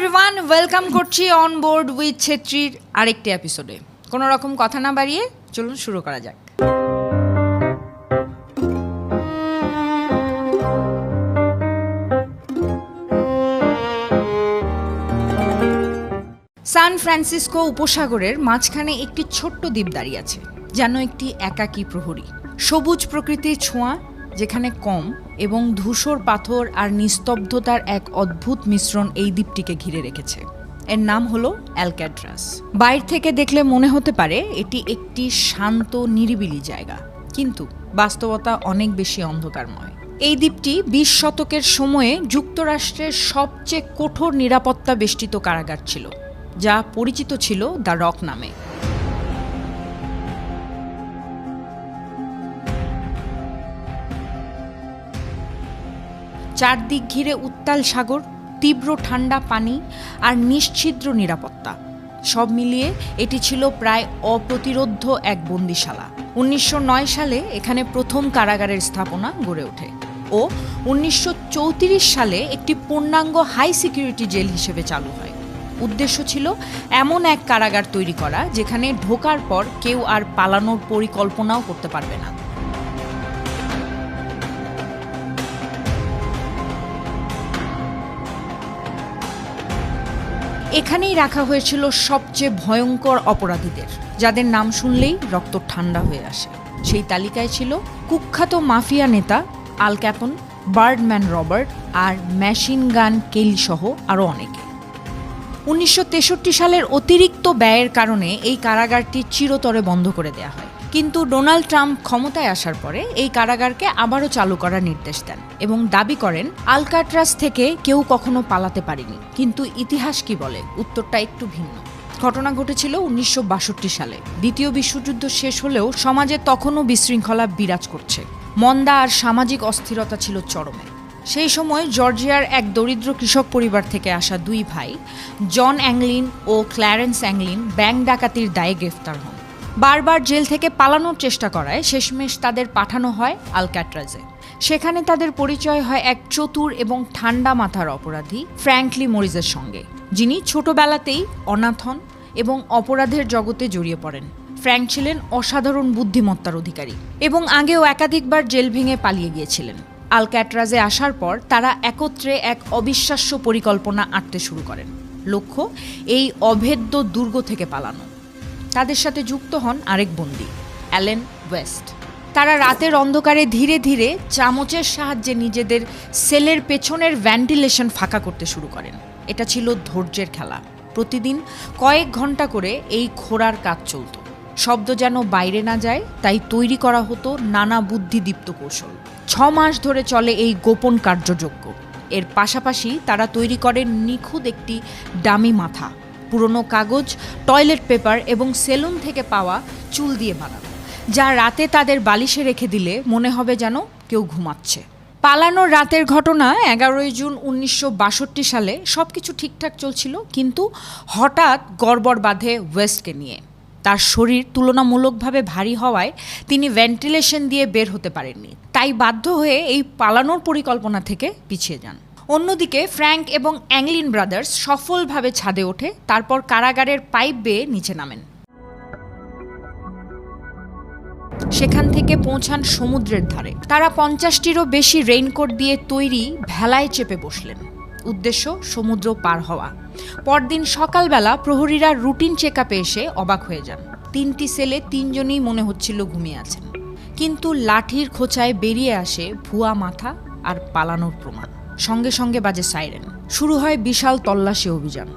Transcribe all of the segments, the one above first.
Everyone, welcome করছি on board with ছেত্রীর আরেকটি এপিসোডে। কোনো রকম কথা না বাড়িয়ে চলুন শুরু করা যাক। সান ফ্রান্সিসকো উপসাগরের মাঝখানে একটি ছোট্ট দ্বীপ দাঁড়িয়ে আছে, যেন একটি একাকী প্রহরী। সবুজ প্রকৃতির ছোঁয়া যেখানে কম এবং ধূসর পাথর আর নিস্তব্ধতার এক অদ্ভুত মিশ্রণ এই দ্বীপটিকে ঘিরে রেখেছে। এর নাম হলো অ্যালক্যাট্রাস। বাইরে থেকে দেখলে মনে হতে পারে এটি একটি শান্ত নিরিবিলি জায়গা, কিন্তু বাস্তবতা অনেক বেশি অন্ধকারময়। এই দ্বীপটি ২০ শতকের সময়ে যুক্তরাষ্ট্রের সবচেয়ে কঠোর নিরাপত্তা বেষ্টিত কারাগার ছিল, যা পরিচিত ছিল দ্য রক নামে। চারদিক ঘিরে উত্তাল সাগর, তীব্র ঠান্ডা পানি আর নিশ্ছিদ্র নিরাপত্তা, সব মিলিয়ে এটি ছিল প্রায় অপ্রতিরোধ্য এক বন্দিশালা। ১৯০৯ সালে এখানে প্রথম কারাগারের স্থাপনা গড়ে ওঠে ও ১৯৩৪ সালে একটি পূর্ণাঙ্গ হাই সিকিউরিটি জেল হিসেবে চালু হয়। উদ্দেশ্য ছিল এমন এক কারাগার তৈরি করা যেখানে ঢোকার পর কেউ আর পালানোর পরিকল্পনাও করতে পারবে না। এখানেই রাখা হয়েছিল সবচেয়ে ভয়ঙ্কর অপরাধীদের, যাদের নাম শুনলেই রক্ত ঠান্ডা হয়ে আসে। সেই তালিকায় ছিল কুখ্যাত মাফিয়া নেতা আল ক্যাপন, বার্ডম্যান রবার্ট আর মেশিন গান কেলি সহ আরও অনেকে। ১৯৬৩ সালের অতিরিক্ত ব্যয়ের কারণে এই কারাগারটি চিরতরে বন্ধ করে দেওয়া হয়, কিন্তু ডোনাল্ড ট্রাম্প ক্ষমতায় আসার পরে এই কারাগারকে আবারও চালু করার নির্দেশ দেন এবং দাবি করেন আলকাট্রাস থেকে কেউ কখনো পালাতে পারেনি। কিন্তু ইতিহাস কি বলে? উত্তরটা একটু ভিন্ন। ঘটনা ঘটেছিল ১৯৬২ সালে। দ্বিতীয় বিশ্বযুদ্ধ শেষ হলেও সমাজে তখনও বিশৃঙ্খলা বিরাজ করছে। মন্দা আর সামাজিক অস্থিরতা ছিল চরমে। সেই সময় জর্জিয়ার এক দরিদ্র কৃষক পরিবার থেকে আসা দুই ভাই, জন অ্যাংলিন ও ক্ল্যারেন্স অ্যাংলিন, ব্যাংক ডাকাতির দায়ে গ্রেফতার হন। বারবার জেল থেকে পালানোর চেষ্টা করায় শেষমেশ তাদের পাঠানো হয় আলক্যাট্রাজে। সেখানে তাদের পরিচয় হয় এক চতুর এবং ঠান্ডা মাথার অপরাধী ফ্র্যাঙ্কলি মরিজের সঙ্গে, যিনি ছোটবেলাতেই অনাথ হন এবং অপরাধের জগতে জড়িয়ে পড়েন। ফ্র্যাঙ্ক ছিলেন অসাধারণ বুদ্ধিমত্তার অধিকারী এবং আগেও একাধিকবার জেল ভেঙে পালিয়ে গিয়েছিলেন। আলক্যাট্রাজে আসার পর তারা একত্রে এক অবিশ্বাস্য পরিকল্পনা আঁটতে শুরু করেন। লক্ষ্য এই অভেদ্য দুর্গ থেকে পালানো। তাদের সাথে যুক্ত হন আরেক বন্দী, অ্যালেন ওয়েস্ট। তারা রাতের অন্ধকারে ধীরে ধীরে চামচের সাহায্যে নিজেদের সেলের পেছনের ভেন্টিলেশন ফাঁকা করতে শুরু করেন। এটা ছিল ধৈর্যের খেলা। প্রতিদিন কয়েক ঘন্টা করে এই খোঁড়ার কাজ চলত। শব্দ যেন বাইরে না যায় তাই তৈরি করা হতো নানা বুদ্ধিদীপ্ত কৌশল। ৬ মাস ধরে চলে এই গোপন কার্যযজ্ঞ। এর পাশাপাশি তারা তৈরি করেন নিখুঁত একটি ডামি মাথা, পুরনো কাগজ, টয়লেট পেপার এবং সেলুন থেকে পাওয়া চুল দিয়ে বানানো, যা রাতে তাদের বালিশে রেখে দিলে মনে হবে যেন কেউ ঘুমাচ্ছে। পালানোর রাতের ঘটনা ১১ জুন ১৯৬২ সালে। সবকিছু ঠিকঠাক চলছিল, কিন্তু হঠাৎ গড়বড় বাঁধে ওয়েস্টকে নিয়ে। তার শরীর তুলনামূলকভাবে ভারী হওয়ায় তিনি ভেন্টিলেশন দিয়ে বের হতে পারেননি, তাই বাধ্য হয়ে এই পালানোর পরিকল্পনা থেকে পিছিয়ে যান। অন্যদিকে ফ্র্যাঙ্ক এবং অ্যাংলিন ব্রাদার্স সফলভাবে ছাদে ওঠে, তারপর কারাগারের পাইপ বেয়ে নিচে নামেন। সেখান থেকে পৌঁছান সমুদ্রের ধারে। তারা ৫০টিরও বেশি রেইনকোট দিয়ে তৈরি ভেলায় চেপে বসলেন। উদ্দেশ্য সমুদ্র পার হওয়া। পরদিন সকালবেলা প্রহরীরা রুটিন চেকআপে এসে অবাক হয়ে যান। ৩টি সেলে ৩ জনই মনে হচ্ছিল ঘুমিয়ে আছেন, কিন্তু লাঠির খোঁচায় বেরিয়ে আসে ভুয়া মাথা আর পালানোর প্রমাণ। সঙ্গে সঙ্গে বাজে সাইরেন। শুরু হয় বিশাল তল্লাশি অভিযান।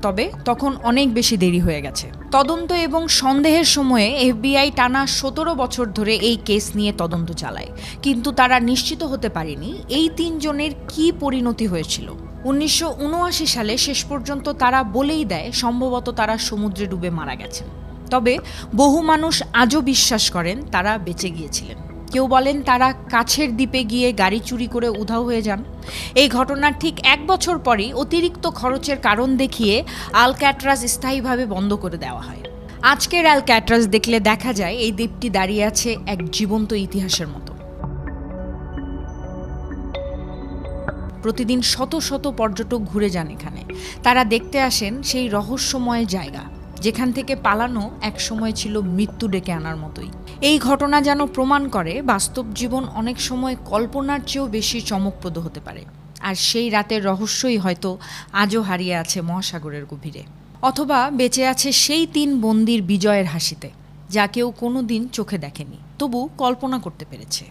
তবে তখন অনেক বেশি দেরি হয়ে গেছে। তদন্ত এবং সন্দেহের সময়ে এফবিআই টানা ১৭ বছর ধরে এই কেস নিয়ে তদন্ত চালায়, কিন্তু তারা নিশ্চিত হতে পারেনি এই ৩ জনের কী পরিণতি হয়েছিল। ১৯৭৯ সালে শেষ পর্যন্ত তারা বলেই দেয় সম্ভবত তারা সমুদ্রে ডুবে মারা গেছেন। তবে বহু মানুষ আজও বিশ্বাস করেন তারা বেঁচে গিয়েছিলেন। কেউ বলেন তারা কাছের দ্বীপে গিয়ে গাড়ি চুরি করে উধাও হয়ে যান। এই ঘটনার ঠিক ১ বছর পরই অতিরিক্ত খরচের কারণ দেখিয়ে আলক্যাট্রাস স্থায়ীভাবে বন্ধ করে দেওয়া হয়। আজকের আলক্যাট্রাস দেখলে দেখা যায় এই দ্বীপটি দাঁড়িয়ে আছে এক জীবন্ত ইতিহাসের মতো। প্রতিদিন শত শত পর্যটক ঘুরে যান এখানে। তারা দেখতে আসেন সেই রহস্যময় জায়গা যেখান থেকে পালানো একসময় ছিল মৃত্যু ডেকে আনার মতোই। এই ঘটনা যেন প্রমাণ করে বাস্তব জীবন অনেক সময় কল্পনার চেয়েও বেশি চমকপ্রদ হতে পারে। আর সেই রাতের রহস্যই হয়তো আজও হারিয়ে আছে মহাসাগরের গভীরে, অথবা বেঁচে আছে সেই 3 বন্দির বিজয়ের হাসিতে, যা কেউ কোনোদিন চোখে দেখেনি তবু কল্পনা করতে পেরেছে।